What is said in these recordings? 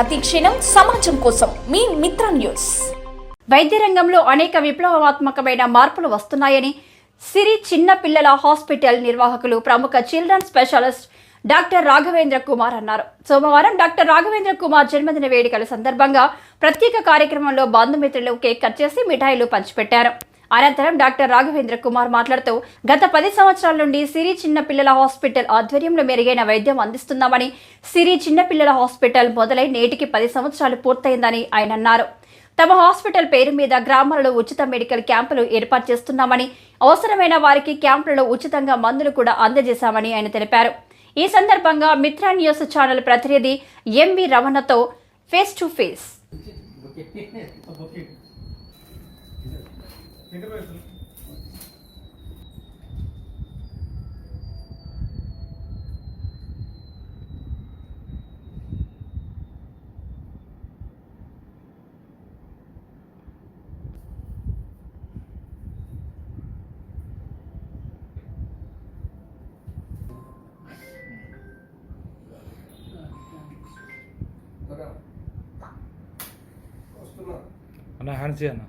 ప్రతి క్షణం సమాజం కోసం మీ మిత్ర న్యూస్. వైద్య రంగంలో అనేక విప్లవాత్మకమైన మార్పులు వస్తున్నాయని సిరి చిన్న పిల్లల హాస్పిటల్ నిర్వాహకులు ప్రముఖ children specialist doctor Raghavendra Kumar అన్నారు. సోమవారం డాక్టర్ రాఘవేంద్ర కుమార్ జన్మదిన వేడుకల సందర్భంగా ప్రత్యేక కార్యక్రమంలో బంధుమిత్రులు కేక్ కట్ చేసి మిఠాయిలు పంచిపెట్టారు. అనంతరం డాక్టర్ రాఘవేంద్ర కుమార్ మాట్లాడుతూ గత 10 సంవత్సరాల నుండి సిరి చిన్న పిల్లల హాస్పిటల్ ఆధ్వర్యంలో మెరుగైన వైద్యం అందిస్తున్నామని, సిరి చిన్న పిల్లల హాస్పిటల్ మొదలై నేటికి 10 సంవత్సరాలు పూర్తయిందని ఆయన అన్నారు. తమ హాస్పిటల్ పేరు మీద గ్రామాలలో ఉచిత మెడికల్ క్యాంపులు ఏర్పాటు చేస్తున్నామని, అవసరమైన వారికి క్యాంపులలో ఉచితంగా మందులు కూడా అందజేశామని ఆయన తెలిపారు. ఈ సందర్భంగా మిత్ర న్యూస్ ఛానల్ ప్రతినిధి ఎంవి రమణతో ఫేస్ టు ఫేస్. అన్న హ్యాండ్స్ అన్న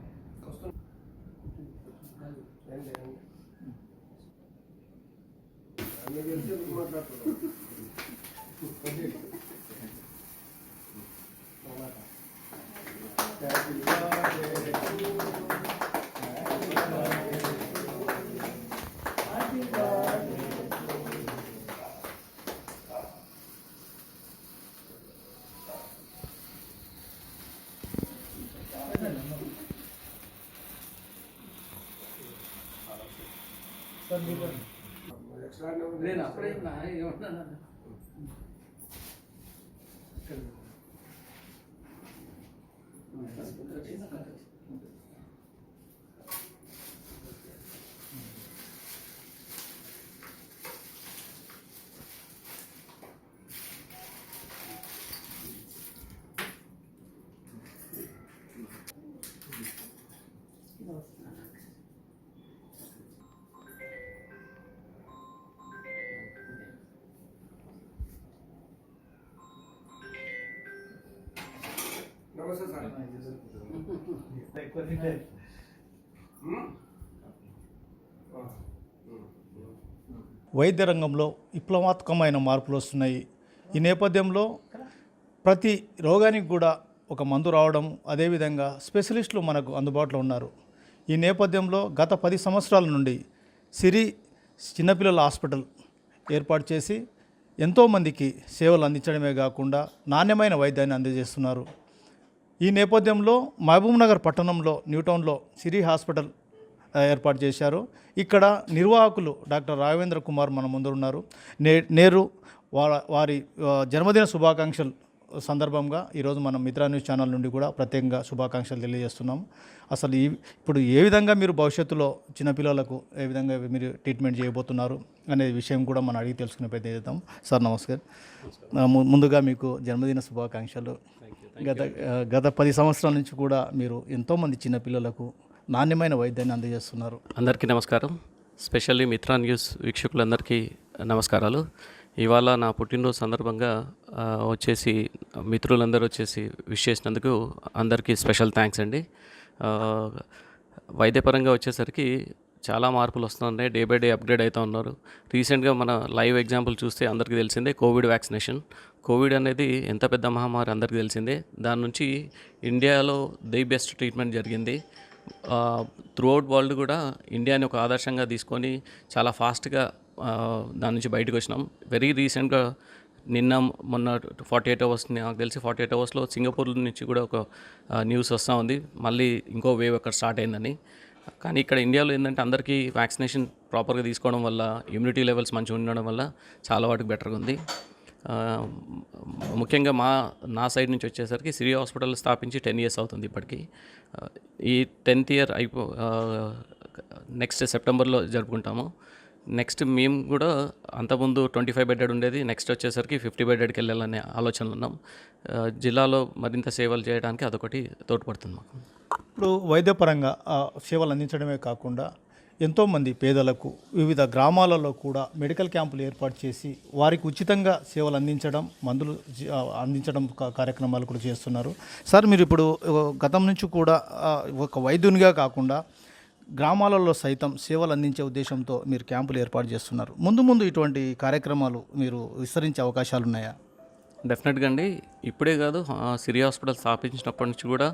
నేను అప్పుడే ఏమన్నా వైద్య రంగంలో విప్లవాత్మకమైన మార్పులు వస్తున్నాయి. ఈ నేపథ్యంలో ప్రతి రోగానికి కూడా ఒక మందు రావడం, అదేవిధంగా స్పెషలిస్టులు మనకు అందుబాటులో ఉన్నారు. ఈ నేపథ్యంలో గత 10 సంవత్సరాల నుండి సిరి చిన్నపిల్లల హాస్పిటల్ ఏర్పాటు చేసి ఎంతోమందికి సేవలు అందించడమే కాకుండా నాణ్యమైన వైద్యాన్ని అందజేస్తున్నారు. ఈ నేపథ్యంలో మహబూబ్నగర్ పట్టణంలో న్యూటౌన్లో సిరి హాస్పిటల్ ఏర్పాటు చేశారు. ఇక్కడ నిర్వాహకులు డాక్టర్ రాఘవేంద్ర కుమార్ మన ముందు ఉన్నారు. నేరు వారి జన్మదిన శుభాకాంక్షలు సందర్భంగా ఈరోజు మనం మిత్రా న్యూస్ ఛానల్ నుండి కూడా ప్రత్యేకంగా శుభాకాంక్షలు తెలియజేస్తున్నాం. అసలు ఇప్పుడు ఏ విధంగా మీరు భవిష్యత్తులో చిన్నపిల్లలకు ఏ విధంగా మీరు ట్రీట్మెంట్ చేయబోతున్నారు అనే విషయం కూడా మనం అడిగి తెలుసుకునే ప్రయత్నం చేద్దాం. సార్ నమస్కారం. ముందుగా మీకు జన్మదిన శుభాకాంక్షలు. గత 10 సంవత్సరాల నుంచి కూడా మీరు ఎంతోమంది చిన్నపిల్లలకు నాణ్యమైన వైద్యాన్ని అందజేస్తున్నారు. అందరికీ నమస్కారం. స్పెషల్లీ మిత్రా న్యూస్ వీక్షకులందరికీ నమస్కారాలు. ఇవాళ నా పుట్టినరోజు సందర్భంగా వచ్చేసి మిత్రులందరూ వచ్చేసి విష్ చేసినందుకు అందరికీ స్పెషల్ థ్యాంక్స్ అండి. వైద్యపరంగా వచ్చేసరికి చాలా మార్పులు వస్తున్నాయి. డే బై డే అప్గ్రేడ్ అవుతూ ఉన్నారు. రీసెంట్గా మన లైవ్ ఎగ్జాంపుల్ చూస్తే అందరికీ తెలిసిందే కోవిడ్ వ్యాక్సినేషన్. కోవిడ్ అనేది ఎంత పెద్ద మహమ్మారి అందరికీ తెలిసిందే. దాని నుంచి ఇండియాలో ది బెస్ట్ ట్రీట్మెంట్ జరిగింది. త్రూఅవుట్ వరల్డ్ కూడా ఇండియాని ఒక ఆదర్శంగా తీసుకొని చాలా ఫాస్ట్గా దాని నుంచి బయటకు వచ్చినాం. వెరీ రీసెంట్గా మొన్న 48 అవర్స్, నాకు తెలిసి 48 అవర్స్లో సింగపూర్ నుంచి కూడా ఒక న్యూస్ వస్తూ ఉంది, మళ్ళీ ఇంకో వేవ్ అక్కడ స్టార్ట్ అయిందని. కానీ ఇక్కడ ఇండియాలో ఏంటంటే అందరికీ వ్యాక్సినేషన్ ప్రాపర్గా తీసుకోవడం వల్ల, ఇమ్యూనిటీ లెవెల్స్ మంచిగా ఉండడం వల్ల చాలా వాటికి బెటర్గా ఉంది. ముఖ్యంగా నా సైడ్ నుంచి వచ్చేసరికి సిరి హాస్పిటల్ స్థాపించి 10 years అవుతుంది ఇప్పటికీ. ఈ 10th year నెక్స్ట్ సెప్టెంబర్లో జరుపుకుంటాము. నెక్స్ట్ మేము కూడా అంతకుముందు 25 bedded ఉండేది, నెక్స్ట్ వచ్చేసరికి 50 beddedకి వెళ్ళాలనే ఆలోచనలు ఉన్నాం. జిల్లాలో మరింత సేవలు చేయడానికి అదొకటి తోడ్పడుతుంది మాకు. ఇప్పుడు వైద్యపరంగా సేవలు అందించడమే కాకుండా ఎంతోమంది పేదలకు వివిధ గ్రామాలలో కూడా మెడికల్ క్యాంపులు ఏర్పాటు చేసి వారికి ఉచితంగా సేవలు అందించడం, మందులు అందించడం కార్యక్రమాలు కూడా చేస్తున్నారు. సార్, మీరు ఇప్పుడు గతం నుంచి కూడా ఒక వైద్యునిగా కాకుండా గ్రామాలలో సైతం సేవలు అందించే ఉద్దేశంతో మీరు క్యాంపులు ఏర్పాటు చేస్తున్నారు. ముందు ఇటువంటి కార్యక్రమాలు మీరు విస్తరించే అవకాశాలు ఉన్నాయా? డెఫినెట్గా అండి. ఇప్పుడే కాదు, సిరి హాస్పిటల్ స్థాపించినప్పటి నుంచి కూడా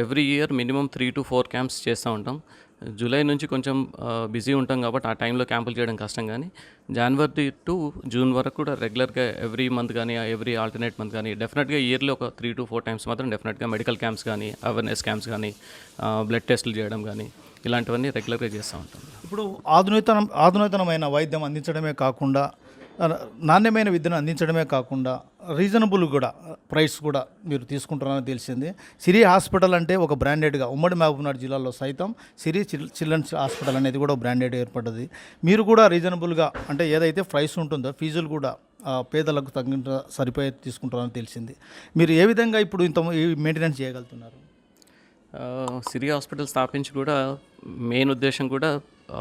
every year minimum 3 to 4 camps చేస్తూ ఉంటాం. జూలై నుంచి కొంచెం బిజీ ఉంటాం కాబట్టి ఆ టైంలో క్యాంపులు చేయడం కష్టం, కానీ జనవరి టు జూన్ వరకు కూడా రెగ్యులర్గా ఎవ్రీ మంత్ కానీ ఎవ్రీ ఆల్టర్నేట్ మంత్ కానీ డెఫినెట్గా ఇయర్లీ ఒక 3 to 4 టైమ్స్ మాత్రం డెఫినెట్గా మెడికల్ క్యాంప్స్ కానీ, అవేర్నెస్ క్యాంప్స్ కానీ, బ్లడ్ టెస్టులు చేయడం కానీ ఇలాంటివన్నీ రెగ్యులర్గా చేస్తూ ఉంటాం. ఇప్పుడు ఆధునితనమైన వైద్యం అందించడమే కాకుండా నాణ్యమైన విద్యను అందించడమే కాకుండా రీజనబుల్ కూడా ప్రైస్ కూడా మీరు తీసుకుంటున్నారని తెలిసింది. సిరి హాస్పిటల్ అంటే ఒక బ్రాండెడ్గా ఉమ్మడి మహబూబ్నగర్ జిల్లాలో సైతం సిరి చిల్డ్రన్స్ హాస్పిటల్ అనేది కూడా బ్రాండెడ్ ఏర్పడ్డది. మీరు కూడా రీజనబుల్గా అంటే ఏదైతే ప్రైస్ ఉంటుందో ఫీజులు కూడా పేదలకు తగిన సరిపోయే తీసుకుంటారని తెలిసింది. మీరు ఏ విధంగా ఇప్పుడు మెయింటెనెన్స్ చేయగలుగుతున్నారు? సిరి హాస్పిటల్ స్థాపించి కూడా మెయిన్ ఉద్దేశం కూడా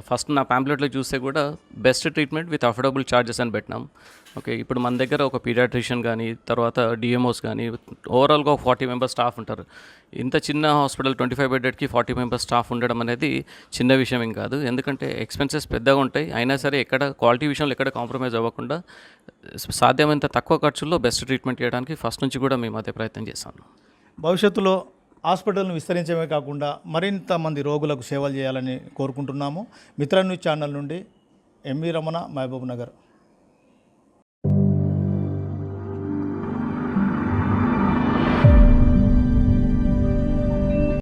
ఫస్ట్ నా ప్యాంప్లెట్లో చూస్తే కూడా best treatment with affordable charges అని పెట్టినాం. ఓకే, ఇప్పుడు మన దగ్గర ఒక పీడియాట్రిషియన్ కానీ, తర్వాత డిఎంఓస్ కానీ, ఓవరాల్గా ఒక 40 మెంబర్స్ స్టాఫ్ ఉంటారు. ఇంత చిన్న హాస్పిటల్ 25 బెడ్కి 40 మెంబర్స్ స్టాఫ్ ఉండడం అనేది చిన్న విషయం ఏం కాదు. ఎందుకంటే ఎక్స్పెన్సెస్ పెద్దగా ఉంటాయి, అయినా సరే ఎక్కడ క్వాలిటీ విషయంలో ఎక్కడ కాంప్రమైజ్ అవ్వకుండా సాధ్యమైనంత తక్కువ ఖర్చుల్లో బెస్ట్ ట్రీట్మెంట్ చేయడానికి ఫస్ట్ నుంచి కూడా మేము అదే ప్రయత్నం చేస్తాను. భవిష్యత్తులో హాస్పిటల్ను విస్తరించడమే కాకుండా మరింత మంది రోగులకు సేవలు చేయాలని కోరుకుంటున్నాము. మిత్ర న్యూస్ ఛానల్ నుండి ఎంవి రమణ, మహబూబ్ నగర్.